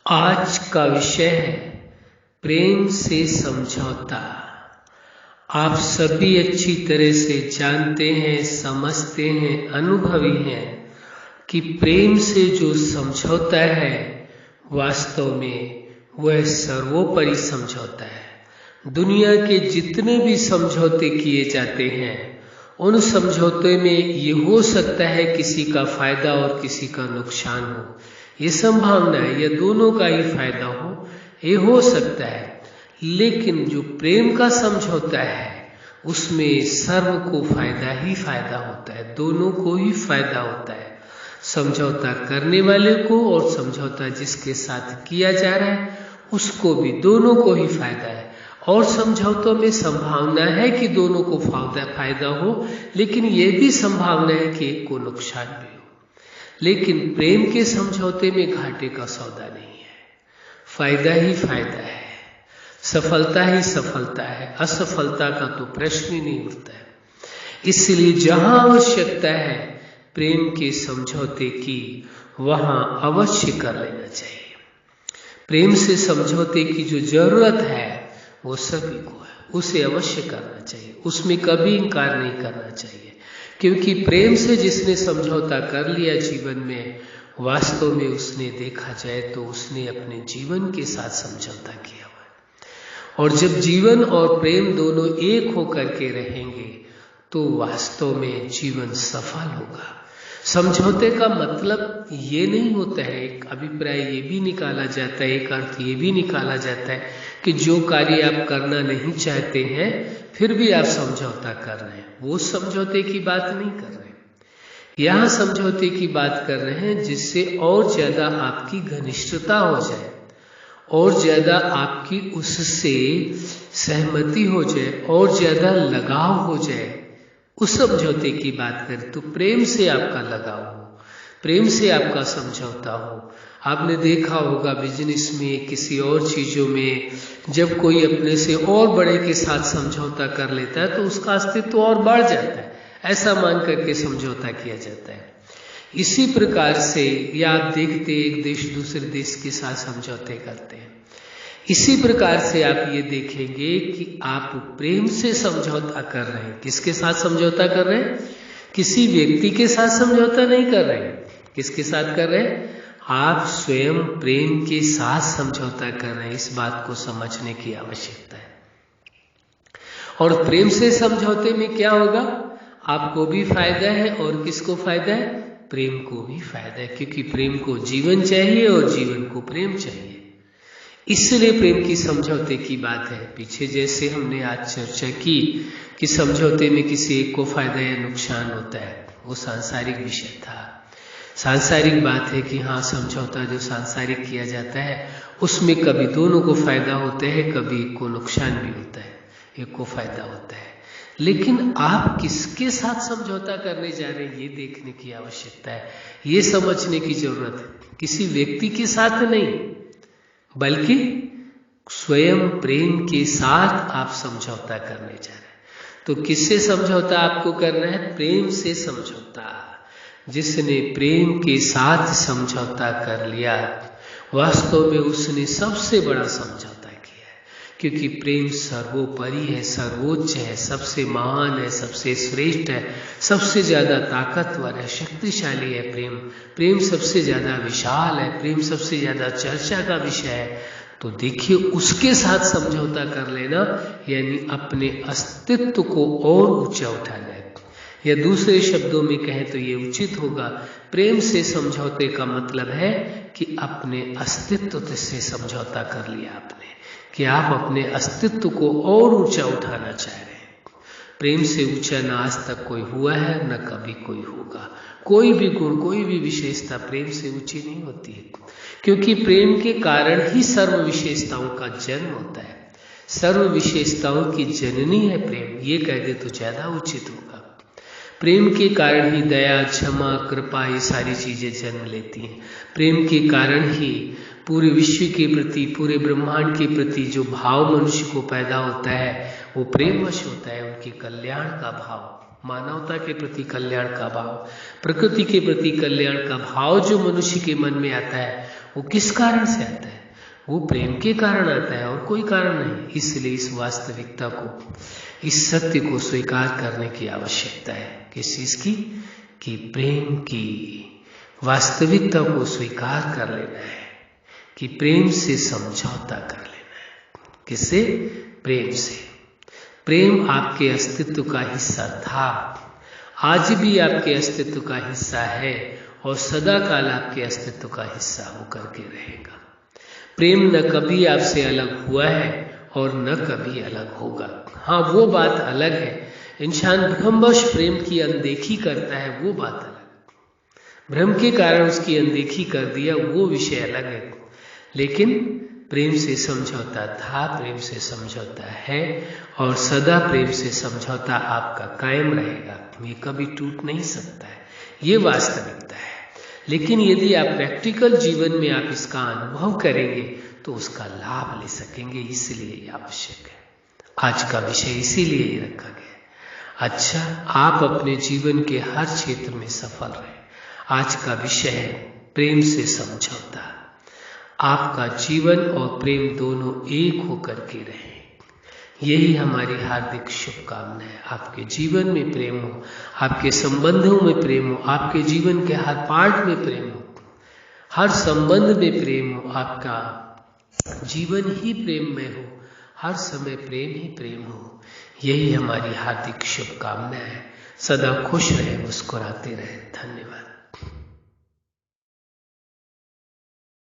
आज का विषय है प्रेम से समझौता। आप सभी अच्छी तरह से जानते हैं, समझते हैं, अनुभवी हैं कि प्रेम से जो समझौता है वास्तव में वह सर्वोपरि समझौता है। दुनिया के जितने भी समझौते किए जाते हैं उन समझौते में ये हो सकता है किसी का फायदा और किसी का नुकसान हो, ये संभावना है, या दोनों का ही फायदा हो, ये हो सकता है। लेकिन जो प्रेम का समझौता है उसमें सर्व को फायदा ही फायदा होता है, दोनों को ही फायदा होता है, समझौता करने वाले को और समझौता जिसके साथ किया जा रहा है उसको भी, दोनों को ही फायदा है। और समझौतों में संभावना है कि दोनों को फायदा हो, लेकिन यह भी संभावना है कि एक को नुकसान भी हो। लेकिन प्रेम के समझौते में घाटे का सौदा नहीं है, फायदा ही फायदा है, सफलता ही सफलता है, असफलता का तो प्रश्न ही नहीं उठता है। इसलिए जहां आवश्यकता है प्रेम के समझौते की वहां अवश्य कर लेना चाहिए। प्रेम से समझौते की जो जरूरत है वो सभी को है, उसे अवश्य करना चाहिए, उसमें कभी इनकार नहीं करना चाहिए। क्योंकि प्रेम से जिसने समझौता कर लिया जीवन में, वास्तव में उसने देखा जाए तो उसने अपने जीवन के साथ समझौता किया हुआ है। और जब जीवन और प्रेम दोनों एक होकर के रहेंगे तो वास्तव में जीवन सफल होगा। समझौते का मतलब ये नहीं होता है, एक अभिप्राय ये भी निकाला जाता है, एक अर्थ ये भी निकाला जाता है कि जो कार्य आप करना नहीं चाहते हैं फिर भी आप समझौता कर रहे हैं, वो समझौते की बात नहीं कर रहे हैं। यहाँ समझौते की बात कर रहे हैं जिससे और ज्यादा आपकी घनिष्ठता हो जाए, और ज्यादा आपकी उससे सहमति हो जाए, और ज्यादा लगाव हो जाए, उस समझौते की बात करें। तो प्रेम से आपका लगाव हो, प्रेम से आपका समझौता हो। आपने देखा होगा बिजनेस में, किसी और चीजों में, जब कोई अपने से और बड़े के साथ समझौता कर लेता है तो उसका अस्तित्व और बढ़ जाता है, ऐसा मान करके समझौता किया जाता है। इसी प्रकार से या आप देखते एक देश दूसरे देश के साथ समझौते करते हैं, इसी प्रकार से आप ये देखेंगे कि आप प्रेम से समझौता कर रहे हैं। किसके साथ समझौता कर रहे हैं? किसी व्यक्ति के साथ समझौता नहीं कर रहे हैं। किसके साथ कर रहे हैं? आप स्वयं प्रेम के साथ समझौता कर रहे हैं। इस बात को समझने की आवश्यकता है। और प्रेम से समझौते में क्या होगा? आपको भी फायदा है और किसको फायदा है? प्रेम को भी फायदा है, क्योंकि प्रेम को जीवन चाहिए और जीवन को प्रेम चाहिए। इसलिए प्रेम की समझौते की बात है। पीछे जैसे हमने आज चर्चा की कि समझौते में किसी एक को फायदा या नुकसान होता है, वो सांसारिक विषय था। सांसारिक बात है कि हाँ, समझौता जो सांसारिक किया जाता है उसमें कभी दोनों को फायदा होता है, कभी एक को नुकसान भी होता है, एक को फायदा होता है। लेकिन आप किसके साथ समझौता करने जा रहे हैं ये देखने की आवश्यकता है, ये समझने की जरूरत है। किसी व्यक्ति के साथ नहीं, बल्कि स्वयं प्रेम के साथ आप समझौता करने जा रहे हैं। तो किससे समझौता आपको करना है? प्रेम से समझौता। जिसने प्रेम के साथ समझौता कर लिया वास्तव में उसने सबसे बड़ा समझौता किया है, क्योंकि प्रेम सर्वोपरि है, सर्वोच्च है, सबसे महान है, सबसे श्रेष्ठ है, सबसे ज्यादा ताकतवर है, शक्तिशाली है। प्रेम सबसे ज्यादा विशाल है, प्रेम सबसे ज्यादा चर्चा का विषय है। तो देखिए, उसके साथ समझौता कर लेना यानी अपने अस्तित्व को और ऊंचा उठाना है। या दूसरे शब्दों में कहें तो ये उचित होगा, प्रेम से समझौते का मतलब है कि अपने अस्तित्व से समझौता कर लिया आपने, कि आप अपने अस्तित्व को और ऊंचा उठाना चाह रहे हैं। प्रेम से ऊंचा न आज तक कोई हुआ है, न कभी कोई होगा। कोई भी गुण, कोई भी विशेषता प्रेम से ऊंची नहीं होती है, क्योंकि प्रेम के कारण ही सर्व विशेषताओं का जन्म होता है। सर्व विशेषताओं की जननी है प्रेम, ये कह दे तो ज्यादा उचित होगा। प्रेम के कारण ही दया, क्षमा, कृपा, ये सारी चीजें जन्म लेती हैं। प्रेम के कारण ही पूरे विश्व के प्रति, पूरे ब्रह्मांड के प्रति जो भाव मनुष्य को पैदा होता है वो प्रेमवश होता है। उनके कल्याण का भाव, मानवता के प्रति कल्याण का भाव, प्रकृति के प्रति कल्याण का भाव जो मनुष्य के मन में आता है वो किस कारण से आता है? वो प्रेम के कारण आता है और कोई कारण नहीं। इसलिए इस वास्तविकता को, इस सत्य को स्वीकार करने की आवश्यकता है। किस चीज की? कि प्रेम की वास्तविकता को स्वीकार कर लेना है, कि प्रेम से समझौता कर लेना है। किससे? प्रेम से। प्रेम आपके अस्तित्व का हिस्सा था, आज भी आपके अस्तित्व का हिस्सा है और सदा काल आपके अस्तित्व का हिस्सा होकर के रहेगा। प्रेम न कभी आपसे अलग हुआ है और न कभी अलग होगा। हाँ, वो बात अलग है, इंसान भ्रमवश प्रेम की अनदेखी करता है, वो बात अलग। भ्रम के कारण उसकी अनदेखी कर दिया, वो विषय अलग है। लेकिन प्रेम से समझौता था, प्रेम से समझौता है और सदा प्रेम से समझौता आपका कायम रहेगा। ये कभी टूट नहीं सकता है, ये वास्तविकता है। लेकिन यदि आप प्रैक्टिकल जीवन में आप इसका अनुभव करेंगे तो उसका लाभ ले सकेंगे, इसलिए ये आवश्यक है। आज का विषय इसीलिए ही रखा गया। अच्छा, आप अपने जीवन के हर क्षेत्र में सफल रहे। आज का विषय है प्रेम से समझौता। आपका जीवन और प्रेम दोनों एक होकर के रहे, यही हमारी हार्दिक शुभकामना है। आपके जीवन में प्रेम हो, आपके संबंधों में प्रेम हो, आपके जीवन के हर पार्ट में प्रेम हो, हर संबंध में प्रेम हो, आपका जीवन ही प्रेम में हो, हर समय प्रेम ही प्रेम हो, यही हमारी हार्दिक शुभकामना है। सदा खुश रहे, मुस्कुराते रहे। धन्यवाद।